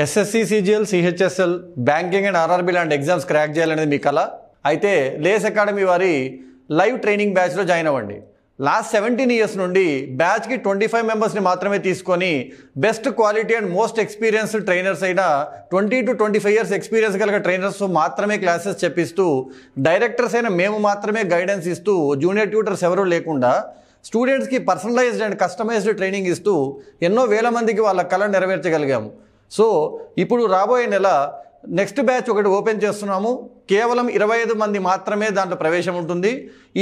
SSC, CGL, CHSL, banking and RRB లాంటి exams crack చేయాలనేది మీ కళ అయితే లేస్ అకాడమీ వారి లైవ్ ట్రైనింగ్ బ్యాచ్లో జాయిన్ అవ్వండి. లాస్ట్ 17 years నుండి బ్యాచ్కి 25 మెంబర్స్ని మాత్రమే తీసుకొని best quality and most experienced trainers అయిన 20 to 25 years ఎక్స్పీరియన్స్ కలిగిన ట్రైనర్స్ మాత్రమే క్లాసెస్ చెప్పిస్తూ, డైరెక్టర్స్ అయిన మేము మాత్రమే గైడెన్స్ ఇస్తూ, జూనియర్ ట్యూటర్స్ ఎవరూ లేకుండా స్టూడెంట్స్కి పర్సనలైజ్డ్ అండ్ కస్టమైజ్డ్ ట్రైనింగ్ ఇస్తూ ఎన్నో వేల మందికి వాళ్ళ కళ నెరవేర్చగలిగాము. సో ఇప్పుడు రాబోయే నెల నెక్స్ట్ బ్యాచ్ ఒకటి ఓపెన్ చేస్తున్నాము. కేవలం 25 మంది మాత్రమే దాంట్లో ప్రవేశం ఉంటుంది.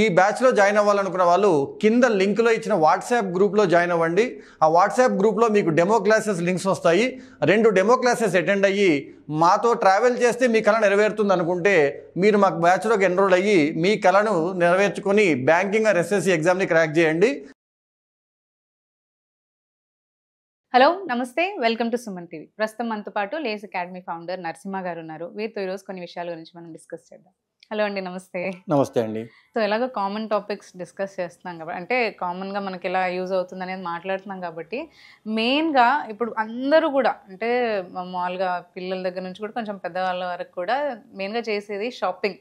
ఈ బ్యాచ్లో జాయిన్ అవ్వాలనుకున్న వాళ్ళు కింద లింక్లో ఇచ్చిన వాట్సాప్ గ్రూప్లో జాయిన్ అవ్వండి. ఆ వాట్సాప్ గ్రూప్లో మీకు డెమో క్లాసెస్ లింక్స్ వస్తాయి. 2 డెమో క్లాసెస్ అటెండ్ అయ్యి మాతో ట్రావెల్ చేస్తే మీ కళ నెరవేరుతుంది అనుకుంటే మీరు మాకు బ్యాచ్లోకి ఎన్రోల్ అయ్యి మీ కళను నెరవేర్చుకొని బ్యాంకింగ్ ఆర్ ఎస్ఎస్సి ఎగ్జామ్ని క్రాక్ చేయండి. హలో నమస్తే, వెల్కమ్ టు సుమన్ టీవీ. ప్రస్తుతం మనతో పాటు లేస్ అకాడమీ ఫౌండర్ నరసింహ గారు ఉన్నారు. వీరితో ఈరోజు కొన్ని విషయాల గురించి మనం డిస్కస్ చేద్దాం. హలో అండి, నమస్తే. నమస్తే అండి. సో ఎలాగో కామన్ టాపిక్స్ డిస్కస్ చేస్తున్నాం కాబట్టి, అంటే కామన్గా మనకి ఎలా యూజ్ అవుతుంది అనేది మాట్లాడుతున్నాం కాబట్టి, మెయిన్గా ఇప్పుడు అందరూ కూడా అంటే మామూలుగా పిల్లల దగ్గర నుంచి కూడా కొంచెం పెద్దవాళ్ళ వరకు కూడా మెయిన్గా చేసేది షాపింగ్.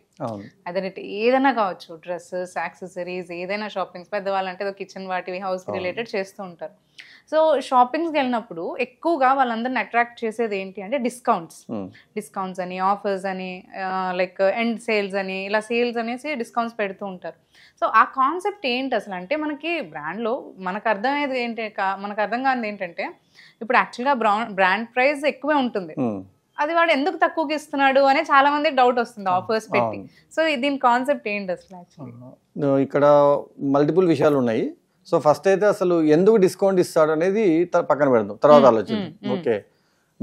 అదే ఏదైనా కావచ్చు, డ్రెస్సెస్, యాక్సెసరీస్, ఏదైనా షాపింగ్స్. పెద్దవాళ్ళు అంటే కిచెన్ వాటివి, హౌస్ రిలేటెడ్ చేస్తూ ఉంటారు. సో షాపింగ్స్కి వెళ్ళినప్పుడు ఎక్కువగా వాళ్ళందరిని అట్రాక్ట్ చేసేది ఏంటి అంటే డిస్కౌంట్స్ అని, ఆఫర్స్ అని, లైక్ ఎండ్ సేల్స్ అని, ఇలా సేల్స్ అనేసి డిస్కౌంట్స్ పెడుతూ ఉంటారు. సో ఆ కాన్సెప్ట్ ఏంటి అసలు అంటే, మనకి బ్రాండ్లో మనకు అర్థమయ్యేది ఏంటి, మనకు అర్థం కానిది ఏంటంటే, ఇప్పుడు యాక్చువల్గా బ్రాండ్ ప్రైస్ ఎక్కువే ఉంటుంది, అది వాడు ఎందుకు తక్కువకి ఇస్తున్నాడు అనే చాలా మంది డౌట్ వస్తుంది ఆఫర్స్ పెట్టి. సో దీని కాన్సెప్ట్ ఏంటి అసలు? యాక్చువల్లీ ఇక్కడ మల్టిపుల్ విషయాలు ఉన్నాయి. సో ఫస్ట్ అయితే అసలు ఎందుకు డిస్కౌంట్ ఇస్తాడు అనేది పక్కన పెడదాం, తర్వాత ఆలోచన. ఓకే,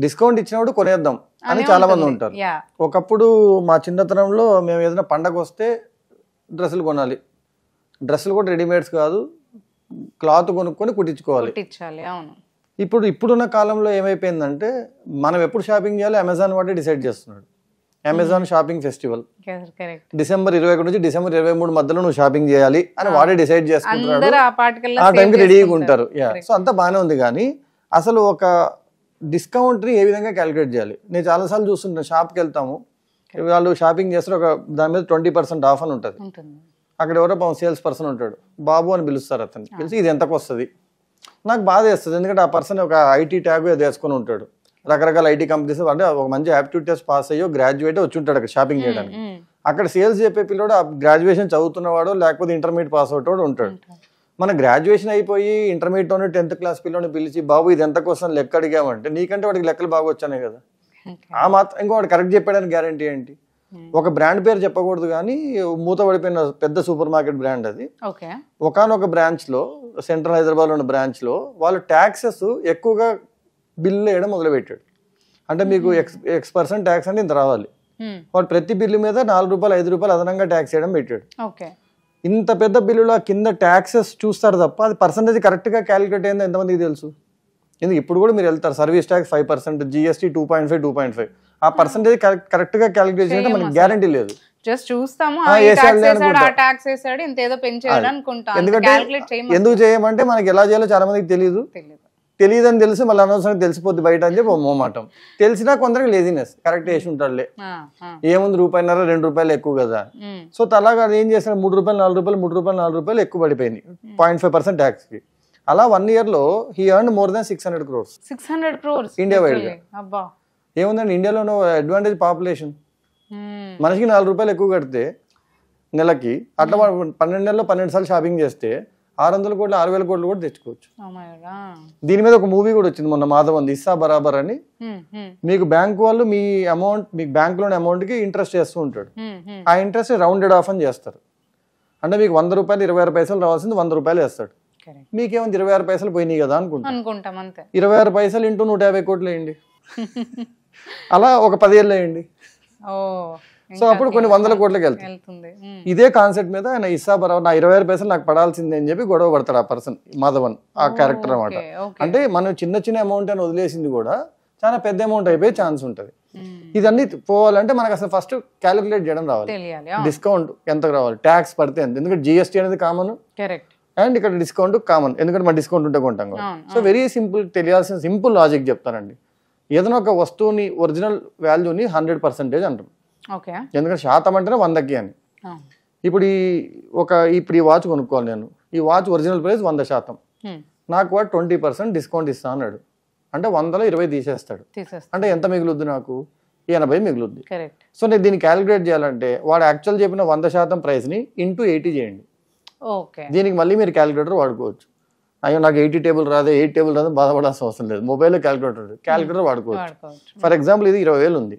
డిస్కౌంట్ ఇచ్చినప్పుడు కొనేద్దాం అని చాలా మంది ఉంటారు. ఒకప్పుడు మా చిన్నతనంలో మేము ఏదైనా పండగ వస్తే డ్రెస్సులు కొనాలి. డ్రెస్సులు కూడా రెడీమేడ్స్ కాదు, క్లాత్ కొనుక్కొని కుట్టించుకోవాలి. ఇప్పుడున్న కాలంలో ఏమైపోయిందంటే, మనం ఎప్పుడు షాపింగ్ చేయాలి అమెజాన్ వాడే డిసైడ్ చేస్తున్నాడు. అమెజాన్ షాపింగ్ ఫెస్టివల్ డిసెంబర్ 21 నుంచి డిసెంబర్ 23 మధ్యలో నువ్వు షాపింగ్ చేయాలి అని వాడే డిసైడ్ చేసుకుంటున్నాడు. ఆ టైంకి రెడీగా ఉంటారు. సో అంతా బాగానే ఉంది, కానీ అసలు ఒక డిస్కౌంట్ని ఏ విధంగా క్యాలిక్యులేట్ చేయాలి? నేను చాలాసార్లు చూస్తుంటాను, షాప్కి వెళ్తాము, వాళ్ళు షాపింగ్ చేస్తారు, ఒక దాని మీద 20% ఆఫ్ అని ఉంటుంది. అక్కడ ఎవరో సేల్స్ పర్సన్ ఉంటాడు, బాబు అని పిలుస్తారు. అతను పిలిచి ఇది ఎంతకు వస్తుంది, నాకు బాధ వేస్తుంది. ఎందుకంటే ఆ పర్సన్ ఒక ఐటీ ట్యాగ్ ఏదో వేసుకొని ఉంటాడు, రకరకాల ఐటీ కంపెనీస్, అంటే ఒక మంచి యాప్టిట్యూడ్ టెస్ట్ పాస్ అయ్యో గ్రాడ్యుయేట్ వచ్చి ఉంటాడు అక్కడ షాపింగ్ చేయడానికి. అక్కడ సేల్స్ చెప్పే పిల్లడు ఆ గ్రాడ్యుయేషన్ చదువుతున్నవాడు లేకపోతే ఇంటర్మీడియట్ పాస్ అవుట్ ఉంటాడు. మన గ్రాడ్యుయేషన్ అయిపోయి ఇంటర్మీడియట్లోనే 10th క్లాస్ పిల్లని పిలిచి బాబు ఇది ఎంతకు వస్తుంది లెక్క అడిగామంటే, నీకంటే వాడికి లెక్కలు బాగా వచ్చానే కదా, ఆ మాత్రం ఇంకో వాడు కరెక్ట్ చెప్పాడని గ్యారంటీ ఏంటి? ఒక బ్రాండ్ పేరు చెప్పకూడదు, కానీ మూత పడిపోయిన పెద్ద సూపర్ మార్కెట్ బ్రాండ్ అది. ఒకనొక బ్రాంచ్ లో, సెంట్రల్ హైదరాబాద్ ఉన్న బ్రాంచ్ లో వాళ్ళు ట్యాక్సెస్ ఎక్కువగా బిల్లు వేయడం మొదలుపెట్టాడు. అంటే మీకు X% ట్యాక్స్ అంటే ఇంత రావాలి, వాడు ప్రతి బిల్లు మీద 4 రూపాయలు 5 రూపాయలు అదనంగా ట్యాక్స్ వేయడం పెట్టాడు. ఇంత పెద్ద బిల్లులో కింద ట్యాక్సెస్ చూస్తారు తప్ప అది పర్సంటేజ్ కరెక్ట్ గా క్యాలిక్యులేట్ అయిందో ఎంతమందికి తెలుసు? ఎందుకు ఇప్పుడు కూడా మీరు వెళ్తారు, సర్వీస్ ట్యాక్స్ 5%, GST 2.5, ఆ పర్సంటేజ్ కరెక్ట్ గా క్యాలిక్యులేట్ చేయడం మనకి గ్యారంటీ లేదు. ఎందుకు చేయమంటే మనకి ఎలా చేయాలో చాలా మందికి తెలియదని తెలిసి మళ్ళీ అనవసరంగా తెలిసిపోద్ది బయట అని చెప్పి మోమాటం. తెలిసినా కొందరికి లేజినెస్, కరెక్ట్ వేసి ఉంటాడులే, ఏముంది రూపాయన్నర 2 రూపాయలు ఎక్కువ కదా. సో అలాగా ఏం చేస్తాడు, 3 రూపాయలు 4 రూపాయలు 3 రూపాయలు 4 రూపాయలు ఎక్కువ పడిపోయింది 0.5% ట్యాక్స్ కి. అలా 1 year లో he earned more than 600 crores India wide గా. ఏముందండి, ఇండియాలో అడ్వాంటేజ్ పాపులేషన్, మనిషికి 4 రూపాయలు ఎక్కువ కడితే నెలకి, అట్లా 12 నెలల్లో 12 సార్లు షాపింగ్ చేస్తే 600 కోట్లు 6,000 కోట్లు కూడా తెచ్చుకోవచ్చు. దీని మీద ఒక మూవీ కూడా వచ్చింది మొన్న, మాధవన్, ఇస్సా బరాబర్ అని. మీకు బ్యాంక్ వాళ్ళు మీ అమౌంట్, మీకు బ్యాంక్ లోని అమౌంట్ కి ఇంట్రెస్ట్ చేస్తూ ఉంటాడు. ఆ ఇంట్రెస్ట్ రౌండెడ్ ఆఫ్ అని చేస్తారు. అంటే మీకు 100 రూపాయలు 26 పైసలు రావాల్సింది 100 రూపాయలు వేస్తాడు. మీకేమో 26 పైసలు పోయినాయి కదా అనుకుంటాం. 26 పైసలు ఇంటూ 150 కోట్లు వేయండి, అలా ఒక 10 ఏళ్ళు వేయండి. సో అప్పుడు కొన్ని 100 కోట్లకి వెళ్తుంది. ఇదే కాన్సెప్ట్ మీద ఆయన ఇస్సా బరాబర్, నా 26 పైసలు నాకు పడాల్సిందే అని చెప్పి గొడవ పడతాడు ఆ పర్సన్, మాధవన్, ఆ క్యారెక్టర్ అనమాట. అంటే మనం చిన్న అమౌంట్ అని వదిలేసింది కూడా చాలా పెద్ద అమౌంట్ అయిపోయే ఛాన్స్ ఉంటుంది. ఇదన్నీ పోవాలంటే మనకు అసలు ఫస్ట్ క్యాలిక్యులేట్ చేయడం రావాలి, డిస్కౌంట్ ఎంతకు రావాలి, ట్యాక్స్ పడితే ఎంత. ఎందుకంటే GST అనేది కామన్, అండ్ ఇక్కడ డిస్కౌంట్ కామన్, ఎందుకంటే మన డిస్కౌంట్ ఉంటే కొంటాం. సో వెరీ సింపుల్, తెలియాల్సిన సింపుల్ లాజిక్ చెప్తానండి. ఏదైనా ఒక వస్తువుని ఒరిజినల్ వాల్యూని 100% అంటాం. ఓకే. ఎందుకంటే శాతం అంటేనే 100కి అని. ఇప్పుడు ఈ వాచ్ కొనుక్కోవాలి నేను. ఈ వాచ్ ఒరిజినల్ ప్రైస్ 100%. నాకు వాడు 20% డిస్కౌంట్ ఇస్తా అన్నాడు. అంటే 100లో 20 తీసేస్తాడు. అంటే ఎంత మిగులుద్ది నాకు? 80 మిగులుద్ది. సో నేను దీన్ని క్యాలిక్యులేట్ చేయాలంటే వాడు యాక్చువల్ చెప్పిన 100% ప్రైస్ని ఇంటూ 80 చేయండి. దీనికి మళ్ళీ మీరు క్యాలిక్యులేటర్ వాడుకోవచ్చు. అయ్యో నాకు 80 టేబుల్ రాదు 8 టేబుల్ రాదు బాధపడాల్సిన అవసరం లేదు. మొబైల్లో క్యాలిక్యులేటర్ వాడుకోవచ్చు. ఫర్ ఎగ్జాంపుల్ ఇది 20,000 ఉంది.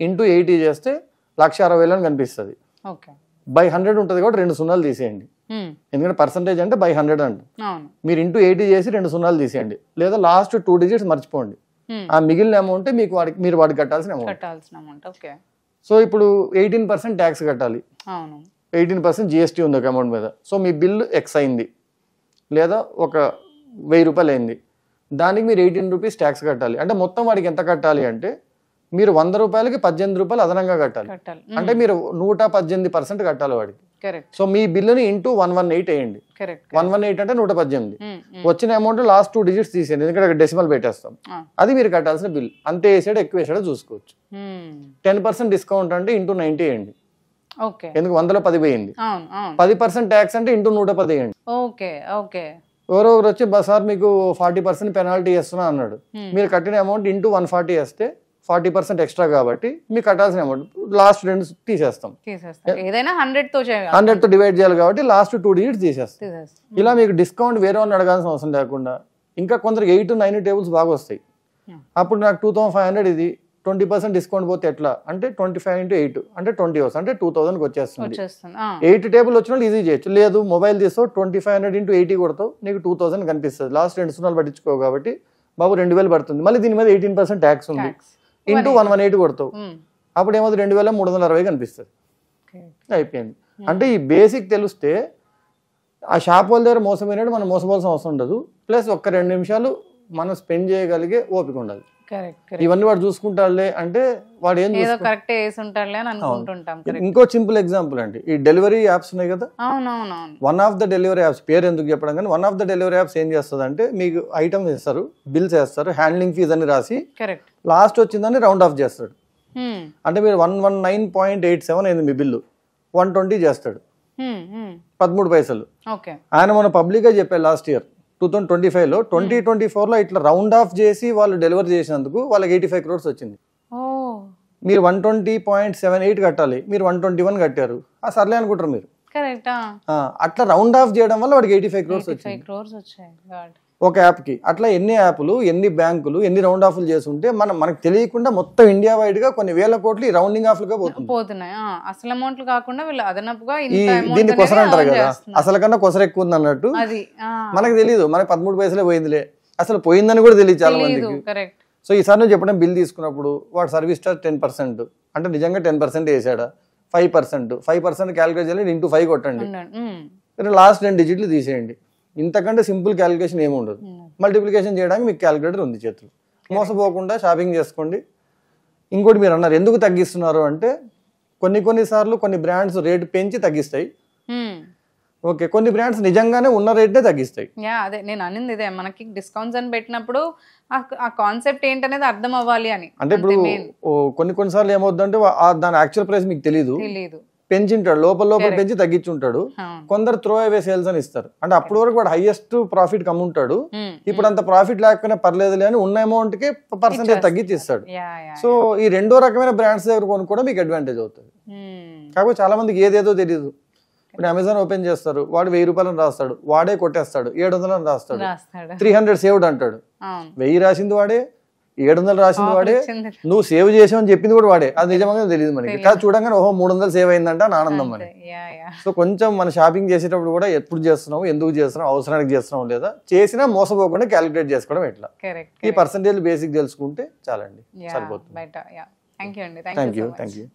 ఇంటూ 80 చేస్తే 1,60,000 అని కనిపిస్తుంది. బై 100 ఉంటుంది కాబట్టి 2 సున్నాలు తీసేయండి. ఎందుకంటే పర్సంటేజ్ అంటే బై 100 అంట. మీరు ఇంటూ 80 చేసి 2 సున్నాలు తీసేయండి. లేదా లాస్ట్ 2 డిజిట్స్ మర్చిపోండి. ఆ మిగిలిన అమౌంట్ మీకు మీరు వాడికి కట్టాల్సిన అమౌంట్. సో ఇప్పుడు 18% ట్యాక్స్ కట్టాలి. 18% జిఎస్టీ ఉంది ఒక అమౌంట్ మీద. సో మీ బిల్లు ఎక్స్ అయింది లేదా ఒక 1000 రూపాయలు అయింది. దానికి మీరు 18 రూపీస్ ట్యాక్స్ కట్టాలి. అంటే మొత్తం వాడికి ఎంత కట్టాలి అంటే మీరు 100 రూపాయలకి 18 రూపాయలు అదనంగా కట్టాలి. అంటే మీరు 118% కట్టాలి వాడికి. సో మీ బిల్లుని ఇంటూ 118 వేయండి. 118 అంటే 118. వచ్చిన అమౌంట్ లాస్ట్ 2 డిజిట్స్ తీసేయండి. ఎందుకంటే అక్కడ డెసిమల్ పెట్టేస్తాం. అది మీరు కట్టాల్సిన బిల్. అంతే వేసాడో ఎక్కువ వేసాడో చూసుకోవచ్చు. 10% డిస్కౌంట్ అంటే ఇంటూ 90 వేయండి. ఎందుకు 100లో 10 పోయింది. 10% ట్యాక్స్ అంటే ఇంటూ 110 వేయండి. ఎవరో వచ్చి సార్ మీకు 40% పెనాల్టీ వేస్తున్నా అన్నాడు. మీరు కట్టిన అమౌంట్ ఇంటూ 140 వేస్తే 40% ఎక్స్ట్రా కాబట్టి మీకు కట్టాల్సిన అమౌంట్ లాస్ట్ 2 తీసేస్తాం. ఏదైనా 100తో డివైడ్ చేయాలి కాబట్టి లాస్ట్ 2 డిజిట్స్ తీసేస్తాం. ఇలా మీకు డిస్కౌంట్ వేరే వాళ్ళని అడగాల్సిన అవసరం లేకుండా ఇంకా కొందరికి 8 9 టేబుల్స్ బాగా వస్తాయి. అప్పుడు నాకు 2500 ఇది 20% డిస్కౌంట్ పోతే ఎట్లా అంటే 25 into 8 అంటే 20 వస్తుంది. అంటే 2000కి వచ్చేస్తుంది. 8 టేబుల్ వచ్చిన వాళ్ళు ఈజీ చేయొచ్చు. లేదు మొబైల్ తీస్తావు 2500 into 80 కొడతావు నీకు 2000 కనిపిస్తుంది. లాస్ట్ 2 సున్నాలు పట్టించుకో కాబట్టి బాబు 2000 పడుతుంది. మళ్ళీ దీని మీద 18% ట్యాక్స్ ఉంది. ఇంటూ 118 కొడతావు అప్పుడు ఏమో 2360 కనిపిస్తుంది. అయిపోయింది. అంటే ఈ బేసిక్ తెలిస్తే ఆ షాప్ వాళ్ళ దగ్గర మోసమైనట్టు మనం మోసపోవాల్సిన అవసరం ఉండదు. ప్లస్ ఒక్క 2 నిమిషాలు మనం స్పెండ్ చేయగలిగే ఓపిక ఉండాలి. ఇవన్నీ వాడు చూసుకుంటాడులే అంటే వాడు ఏం ఇంకో సింపుల్ ఎగ్జాంపుల్ అండి. ఈ డెలివరీ యాప్స్ ఉన్నాయి కదా. One of the delivery apps పేరు ఎందుకు చెప్పడం కానీ one of the delivery apps ఏం చేస్తుంది అంటే మీకు ఐటమ్ వేస్తారు, బిల్స్ వేస్తారు, హ్యాండ్లింగ్ ఫీజ్ అని రాసి లాస్ట్ వచ్చిందని రౌండ్ ఆఫ్ చేస్తాడు. అంటే మీరు 119.87 అయింది మీ బిల్లు 120 చేస్తాడు. 13 పైసలు. ఆయన మన పబ్లిక్ గా చెప్పారు లాస్ట్ ఇయర్ 2025లో 2024లో ఇట్లా రౌండ్ ఆఫ్ చేసి వాళ్ళు డెలివరీ చేసినందుకు వాళ్ళకి 85 crores వచ్చింది. మీరు 120.78 కట్టాలి, మీరు 121 కట్టారు. సర్లే అనుకుంటారు మీరు. అట్లా రౌండ్ ఆఫ్ చేయడం వల్ల వాడికి 85 crores వచ్చింది ఒక యాప్కి. అట్లా ఎన్ని యాప్లు, ఎన్ని బ్యాంకులు, ఎన్ని రౌండ్ ఆఫ్లు చేస్తుంటే మనకు తెలియకుండా మొత్తం ఇండియా వైడ్ గా కొన్ని వేల కోట్లు ఈ రౌండింగ్ ఆఫ్లుగా పోతున్నాయి. అసలు అమౌంట్లు కాకుండా వీళ్ళు అదనపుగా దీన్ని కొసర అంటారు కదా, అసలు కన్నా కొసర ఎక్కువ ఉంది అన్నట్టు. మనకు తెలియదు, మనకి 13 పైసలే పోయిందిలే, అసలు పోయిందని కూడా తెలియదు చాలా మందికి. సో ఈసారి నువ్వు చెప్పడం బిల్ తీసుకున్నప్పుడు వాడు సర్వీస్ చార్జ్ 10% అంటే నిజంగా 10% వేసాడా, 5% క్యాలిక్యులేట్ చేయాలి ఇంటూ 5 కొట్టండి, లాస్ట్ 2 డిజిట్లు తీసేయండి. ఇంతకంటే సింపుల్ క్యాలిక్యులేషన్ ఏమి ఉండదు. మల్టిప్లికేషన్ చేయడానికి మీకు క్యాలిక్యులేటర్ ఉంది చేతులు. మోసపోకుండా షాపింగ్ చేసుకోండి. ఇంకోటి మీరు అన్నారు ఎందుకు తగ్గిస్తున్నారు అంటే కొన్నిసార్లు కొన్ని బ్రాండ్స్ రేట్ పెంచి తగ్గిస్తాయి. ఓకే, కొన్ని బ్రాండ్స్ నిజంగానే ఉన్న రేట్నే తగ్గిస్తాయి. అదే నేను అనింది ఇదే, మనకి డిస్కౌంట్స్ అని పెట్టినప్పుడు ఆ కాన్సెప్ట్ ఏంటనేది అర్థం అవ్వాలి అని. అంటే ఇప్పుడు కొన్నిసార్లు ఏమవుతుందంటే దాని యాక్చువల్ ప్రైస్ మీకు తెలీదు, పెంచింటాడు, లోపల పెంచి తగ్గించుంటాడు. కొందరు త్రో అవే సేల్స్ అని ఇస్తారు. అంటే అప్పటి వరకు వాడు హైయెస్ట్ ప్రాఫిట్ కమ్ముంటాడు. ఇప్పుడు అంత ప్రాఫిట్ లేకపోయినా పర్లేదులే అని ఉన్న అమౌంట్ కి పర్సెంటేజ్ తగ్గించి ఇస్తాడు. సో ఈ రెండో రకమైన బ్రాండ్స్ దగ్గర కొనుక్కోవడం మీకు అడ్వాంటేజ్ అవుతుంది. కాకపోతే చాలా మందికి ఏదేదో తెలియదు. ఇప్పుడు అమెజాన్ ఓపెన్ చేస్తారు, వాడు 1000 రూపాయలు రాస్తాడు, వాడే కొట్టేస్తాడు, 700 అని రాస్తాడు, 300 సేవ్డ్ అంటాడు. 1000 రాసింది వాడే, 700 రాసింది వాడే, నువ్వు సేవ్ చేసావు అని చెప్పింది కూడా వాడే. అది నిజంగా తెలియదు మనకి. కాదు చూడంగానే ఓహో 300 సేవ్ అయిందంట అని ఆనందం మనకి. సో కొంచెం మన షాపింగ్ చేసేటప్పుడు కూడా ఎప్పుడు చేస్తున్నావు, ఎందుకు చేస్తున్నావు, అవసరానికి చేస్తున్నావు లేదా, చేసినా మోసపోకుండా క్యాలిక్యులేట్ చేసుకోవడం ఎట్లా, ఈ పర్సెంటేజ్ బేసిక్ తెలుసుకుంటే చాలండి, సరిపోతుంది. Thank you.